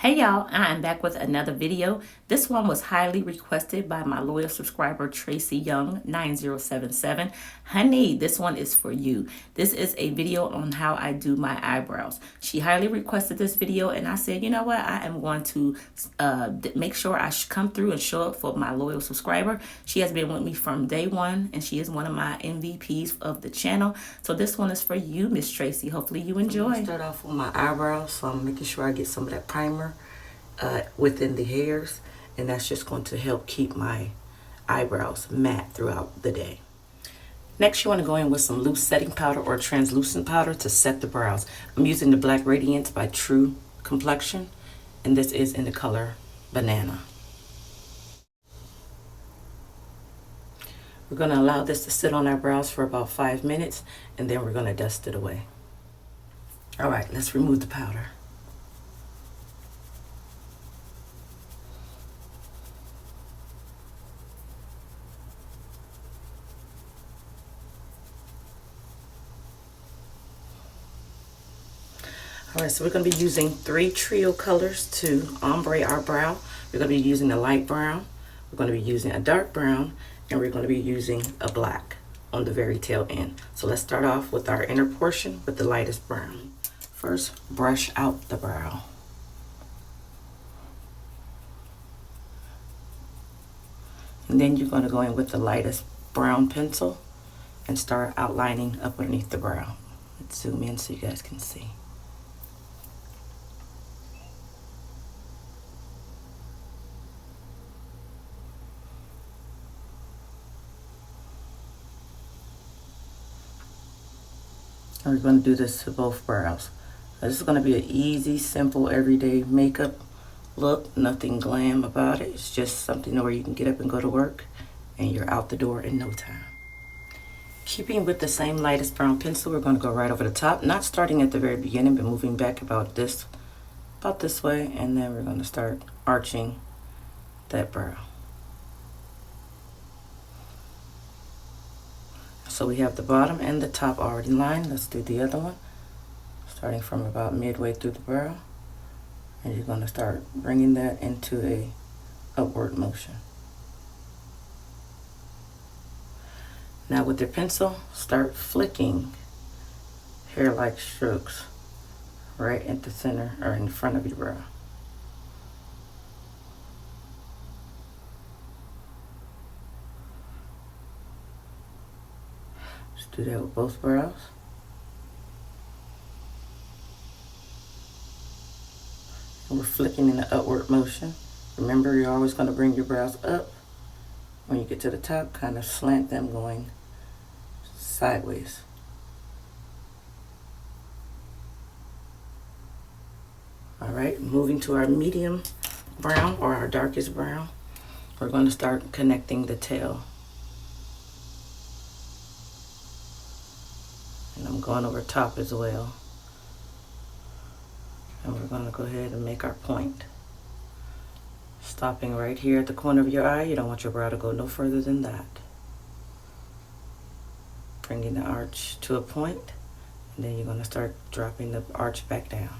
Hey y'all, I am back with another video. This one was highly requested by my loyal subscriber Tracy Young 9077. Honey, this one is for you. This is a video on how I do my eyebrows. She highly requested this video and I said, you know what, I am going to make sure I come through and show up for my loyal subscriber. She has been with me from day one and she is one of my MVPs of the channel. So this one is for you, Miss Tracy. Hopefully you enjoy. I'm start off with my eyebrows, so I'm making sure I get some of that primer within the hairs, and that's just going to help keep my eyebrows matte throughout the day. Next, you want to go in with some loose setting powder or translucent powder to set the brows. I'm using the Black Radiance by True Complexion, and this is in the color Banana. We're going to allow this to sit on our brows for about 5 minutes, and then we're going to dust it away. All right, let's remove the powder. All right, so we're going to be using 3 trio colors to ombre our brow. We're going to be using a light brown, we're going to be using a dark brown, and we're going to be using a black on the very tail end. So let's start off with our inner portion with the lightest brown. First, brush out the brow. And then you're going to go in with the lightest brown pencil and start outlining up underneath the brow. Let's zoom in so you guys can see. And we're going to do this to both brows. This is going to be an easy, simple, everyday makeup look. Nothing glam about it. It's just something where you can get up and go to work and you're out the door in no time. Keeping with the same lightest brown pencil, we're going to go right over the top. Not starting at the very beginning, but moving back about this way. And then we're going to start arching that brow. So we have the bottom and the top already lined. Let's do the other one. Starting from about midway through the brow. And you're going to start bringing that into a upward motion. Now with your pencil, start flicking hair-like strokes right at the center or in front of your brow. Do that with both brows. And we're flicking in the upward motion. Remember, you're always going to bring your brows up. When you get to the top, kind of slant them going sideways. All right, moving to our medium brown or our darkest brown, we're going to start connecting the tail. And I'm going over top as well. And we're going to go ahead and make our point. Stopping right here at the corner of your eye. You don't want your brow to go no further than that. Bringing the arch to a point, and then you're going to start dropping the arch back down.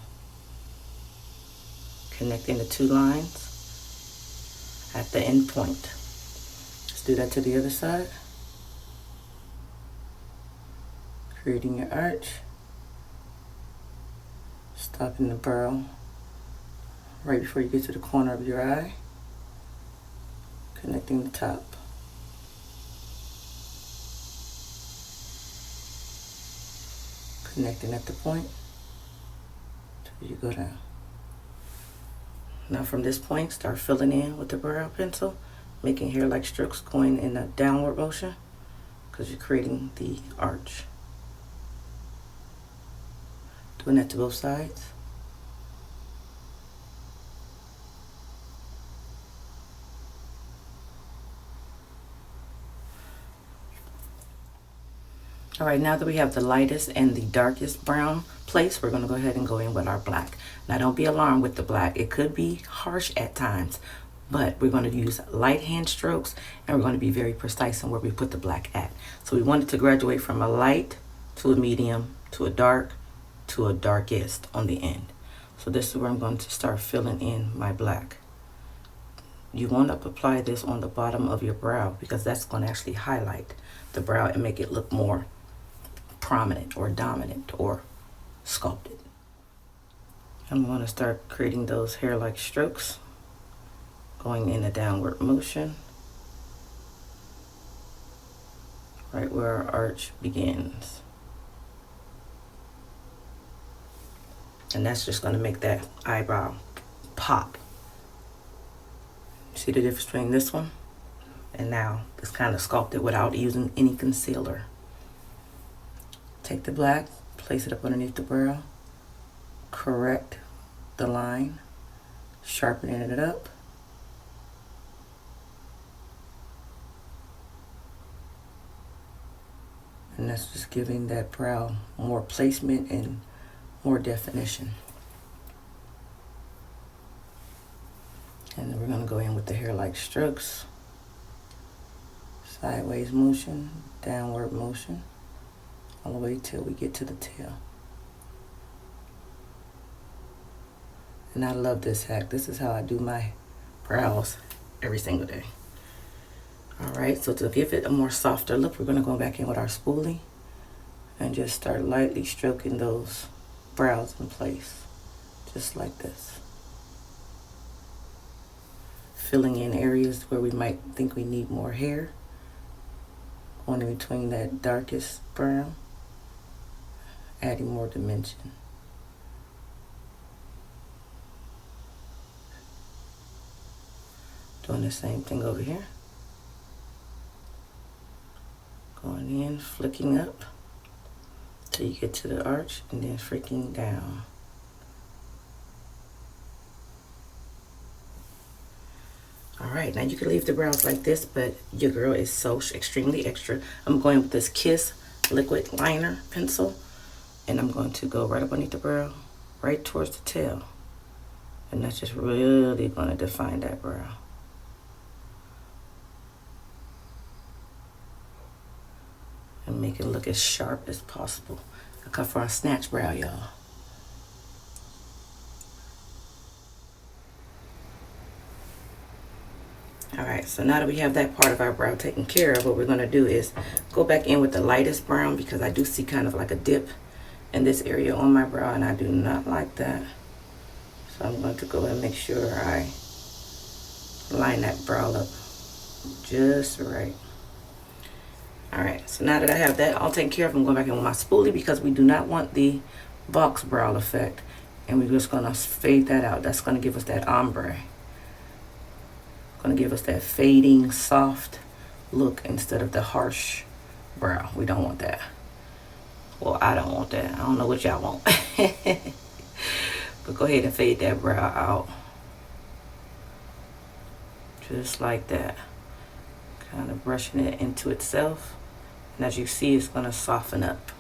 Connecting the 2 lines at the end point. Let's do that to the other side. Creating your arch, stopping the brow right before you get to the corner of your eye, connecting the top. Connecting at the point till you go down. Now from this point, start filling in with the brow pencil, making hair-like strokes going in a downward motion because you're creating the arch. Doing that to both sides. All right, now that we have the lightest and the darkest brown place, we're going to go ahead and go in with our black. Now don't be alarmed with the black. It could be harsh at times, but we're going to use light hand strokes and we're going to be very precise in where we put the black at. So we want it to graduate from a light to a medium to a dark to a darkest on the end. So this is where I'm going to start filling in my black. You want to apply this on the bottom of your brow because that's going to actually highlight the brow and make it look more prominent or dominant or sculpted. I'm going to start creating those hair-like strokes, going in a downward motion, right where our arch begins. And that's just going to make that eyebrow pop. See the difference between this one and now it's kind of sculpted without using any concealer. Take the black, place it up underneath the brow, correct the line, sharpening it up. And that's just giving that brow more placement and more definition. And then we're going to go in with the hair-like strokes. Sideways motion, downward motion, all the way till we get to the tail. And I love this hack. This is how I do my brows every single day. Alright, so to give it a more softer look, we're going to go back in with our spoolie and just start lightly stroking those brows in place, just like this. Filling in areas where we might think we need more hair, going in between that darkest brown, adding more dimension. Doing the same thing over here. Going in, flicking up till you get to the arch and then flicking down. Alright, now you can leave the brows like this, but your girl is so extremely extra. I'm going with this Kiss liquid liner pencil, and I'm going to go right up underneath the brow, right towards the tail. And that's just really going to define that brow. And make it look as sharp as possible. I cut for a snatch brow, y'all. Alright, so now that we have that part of our brow taken care of, what we're going to do is go back in with the lightest brown, because I do see kind of like a dip in this area on my brow, and I do not like that. So I'm going to go and make sure I line that brow up just right. Alright, so now that I have that all taken care of, I'm going back in with my spoolie because we do not want the box brow effect. And we're just going to fade that out. That's going to give us that ombre. Going to give us that fading, soft look instead of the harsh brow. We don't want that. Well, I don't want that. I don't know what y'all want. But go ahead and fade that brow out. Just like that. Kind of brushing it into itself. And as you see, it's going to soften up.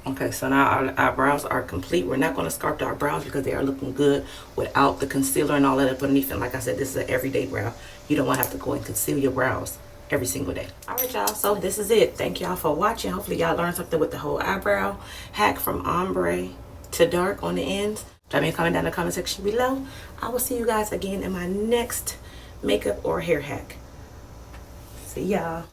Okay, so now our brows are complete. We're not going to sculpt our brows because they are looking good without the concealer and all that up underneath. And like I said, this is an everyday brow. You don't want to have to go and conceal your brows every single day. All right, y'all. So this is it. Thank y'all for watching. Hopefully y'all learned something with the whole eyebrow hack from ombre to dark on the ends. Drop me a comment down in the comment section below. I will see you guys again in my next makeup or hair hack. See y'all.